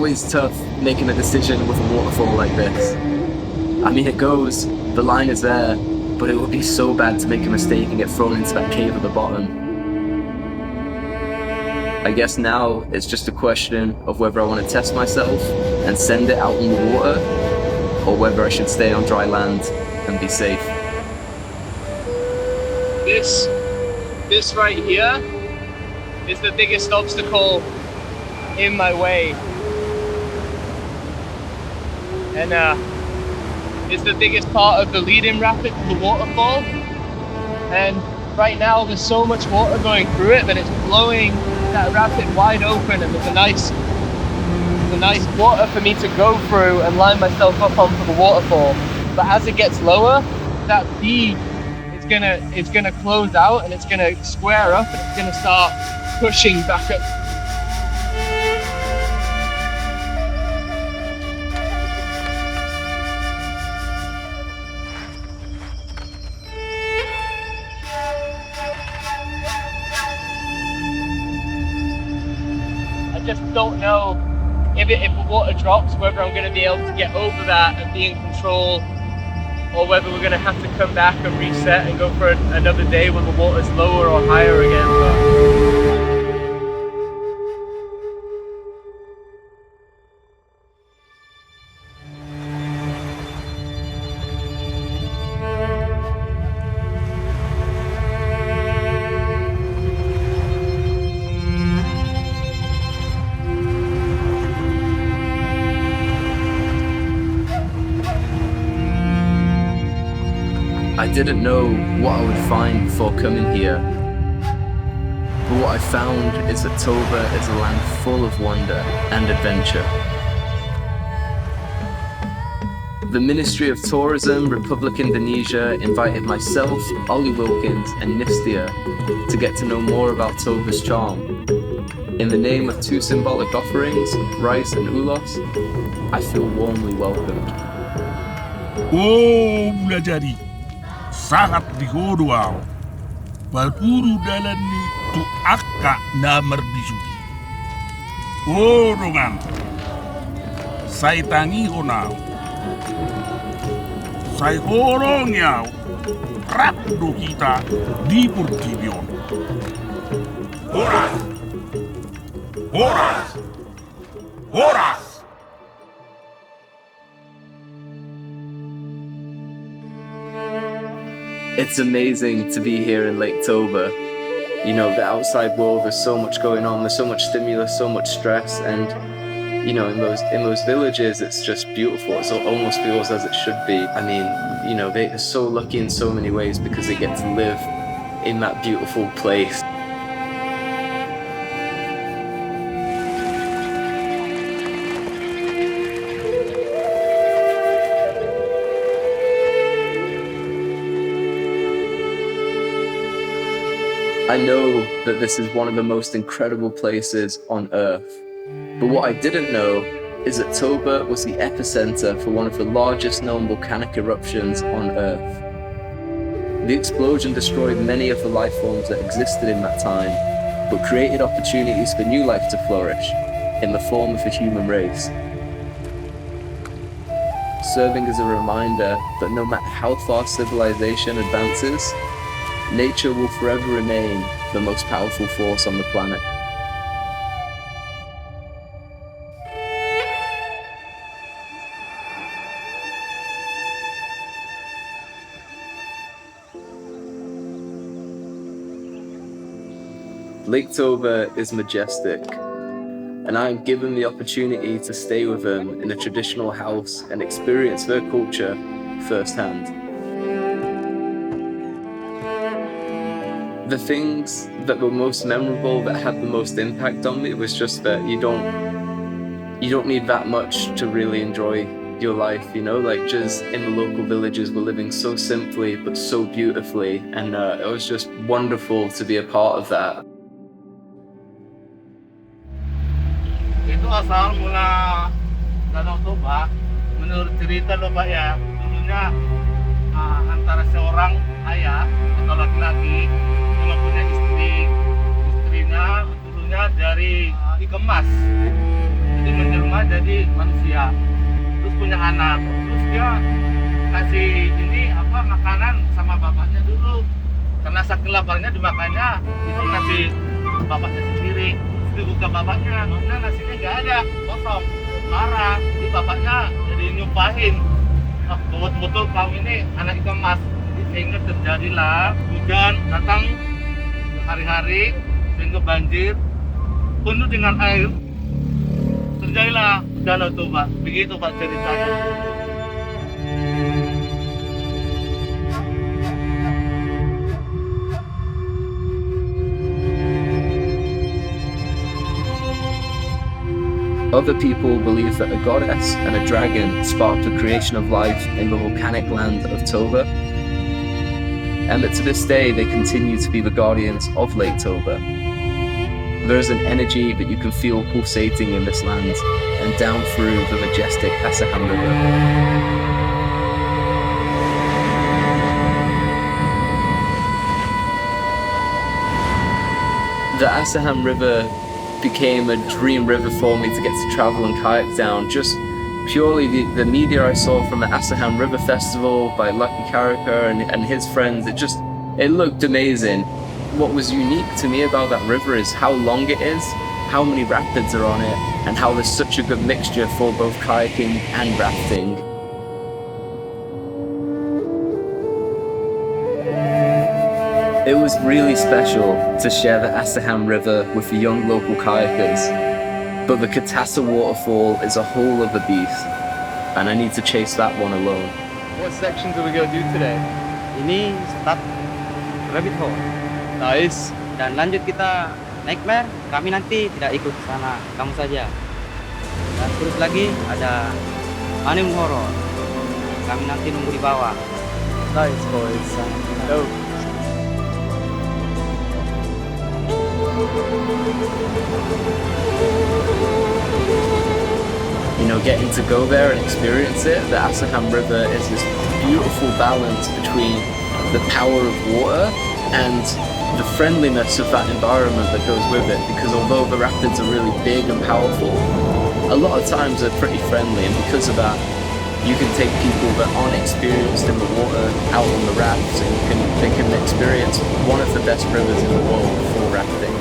always tough making a decision with a waterfall like this. I mean, it goes, the line is there, but it would be so bad to make a mistake and get thrown into that cave at the bottom. I guess now it's just a question of whether I want to test myself and send it out in the water, or whether I should stay on dry land and be safe. This right here is the biggest obstacle in my way. And it's the biggest part of the leading rapid to the waterfall. And right now there's so much water going through it that it's blowing that rapid wide open, and there's a nice water for me to go through and line myself up onto the waterfall. But as it gets lower, that bead it's gonna close out, and it's gonna square up, and it's gonna start pushing back up. I just don't know if the water drops, whether I'm going to be able to get over that and be in control, or whether we're going to have to come back and reset and go for another day when the water's lower or higher again. I didn't know what I would find before coming here, but what I found is that Toba is a land full of wonder and adventure. The Ministry of Tourism, Republic Indonesia, invited myself, Ollie Wilkins, and Nistia to get to know more about Toba's charm. In the name of two symbolic offerings, rice and ulos, I feel warmly welcomed. Oh, Bulajari. Sangat dihodoaw. Palpuru dalan ni tu akka na marbisuki. Oh, rongan. Sai tangi honau. Sai horong yau. Rap do kita di Purkibion. Horas! Horas! Horas! It's amazing to be here in Lake Toba. You know, the outside world, there's so much going on, there's so much stimulus, so much stress, and you know, in those villages, it's just beautiful. It almost feels as it should be. I mean, you know, they're so lucky in so many ways because they get to live in that beautiful place. I know that this is one of the most incredible places on Earth, but what I didn't know is that Toba was the epicenter for one of the largest known volcanic eruptions on Earth. The explosion destroyed many of the life forms that existed in that time, but created opportunities for new life to flourish in the form of the human race, serving as a reminder that no matter how far civilization advances, nature will forever remain the most powerful force on the planet. Lake Toba is majestic, and I am given the opportunity to stay with them in a traditional house and experience their culture firsthand. The things that were most memorable, that had the most impact on me, was just that you don't need that much to really enjoy your life, you know, like just in the local villages we're living so simply but so beautifully, and it was just wonderful to be a part of that. Itu asal mula Danau Toba, menurut cerita lho Pak ya, dulunya antara seorang ayah atau laki-laki yang mempunyai istrinya dulunya dari dikemas Jadi menjelma jadi manusia. Terus punya anak. Terus dia kasih ini apa makanan sama bapaknya dulu. Karena saking laparnya dimakannya itu nasi bapaknya sendiri. Terus dibuka bapaknya, nona nasinya nggak ada, kosong. Marah, jadi bapaknya jadi nyumpahin. Oh, betul-betul kamu ini anak ikan mas. Jadi sehingga terjadilah hujan datang hari-hari sehingga banjir penuh dengan air. Terjadilah danau Toba. Begitu Pak ceritanya. Other people believe that a goddess and a dragon sparked the creation of life in the volcanic land of Toba, and that to this day they continue to be the guardians of Lake Toba. There is an energy that you can feel pulsating in this land and down through the majestic Asahan River. The Asahan River became a dream river for me to get to travel and kayak down. Just purely the media I saw from the Asahan River Festival by Lucky Kayaker and his friends, it looked amazing. What was unique to me about that river is how long it is, how many rapids are on it, and how there's such a good mixture for both kayaking and rafting. It was really special to share the Asahan River with the young local kayakers, but the Katasa waterfall is a whole other beast, and I need to chase that one alone. What sections are we going to do today? Ini start rabbit hole Nice. dan lanjut kita nightmare. Kami nanti tidak ikut ke sana, kamu saja. Dan terus lagi ada anime horror. Kami nanti nunggu di bawah. Nice, boys. Dope. You know, getting to go there and experience it, the Asahan River is this beautiful balance between the power of water and the friendliness of that environment that goes with it, because although the rapids are really big and powerful, a lot of times they're pretty friendly, and because of that you can take people that aren't experienced in the water out on the rafts, and they can experience one of the best rivers in the world for rafting.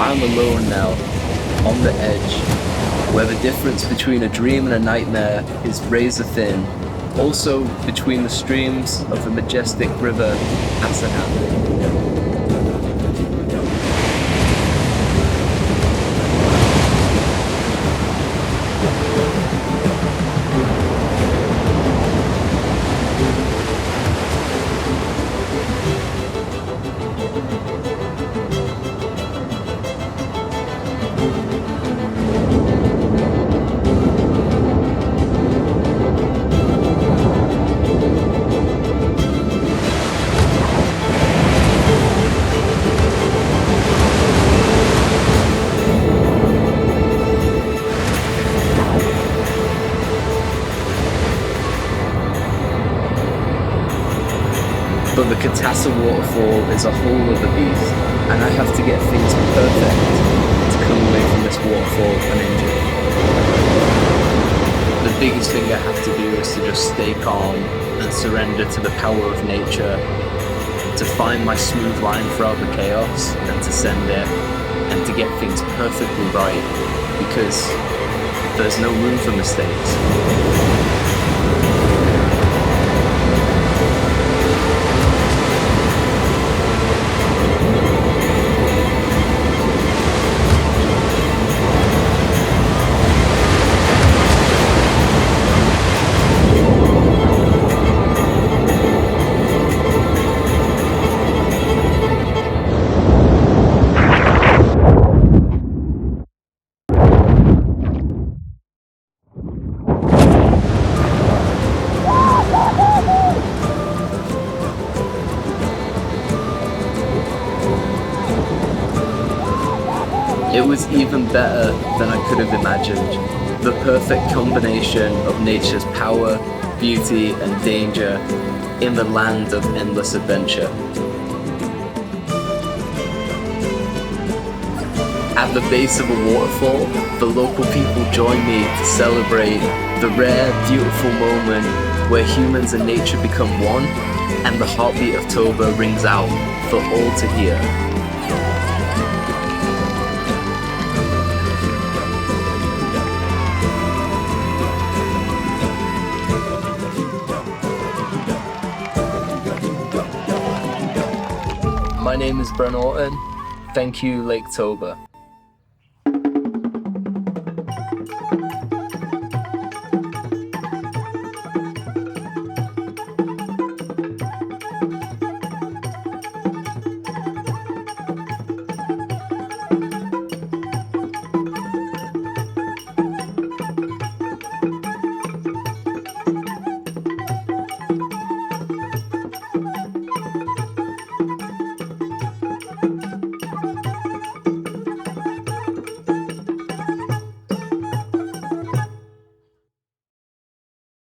I'm alone now, on the edge, where the difference between a dream and a nightmare is razor thin, also between the streams of the majestic river Asahan. But the Katasa waterfall is a whole other beast, and I have to get things perfect to come away from this waterfall uninjured. The biggest thing I have to do is to just stay calm and surrender to the power of nature, to find my smooth line throughout the chaos and to send it, and to get things perfectly right, because there's no room for mistakes. was even better than I could have imagined. The perfect combination of nature's power, beauty, and danger in the land of endless adventure. At the base of a waterfall, the local people join me to celebrate the rare, beautiful moment where humans and nature become one, and the heartbeat of Toba rings out for all to hear. My name is Bren Orton. Thank you, Lake Toba.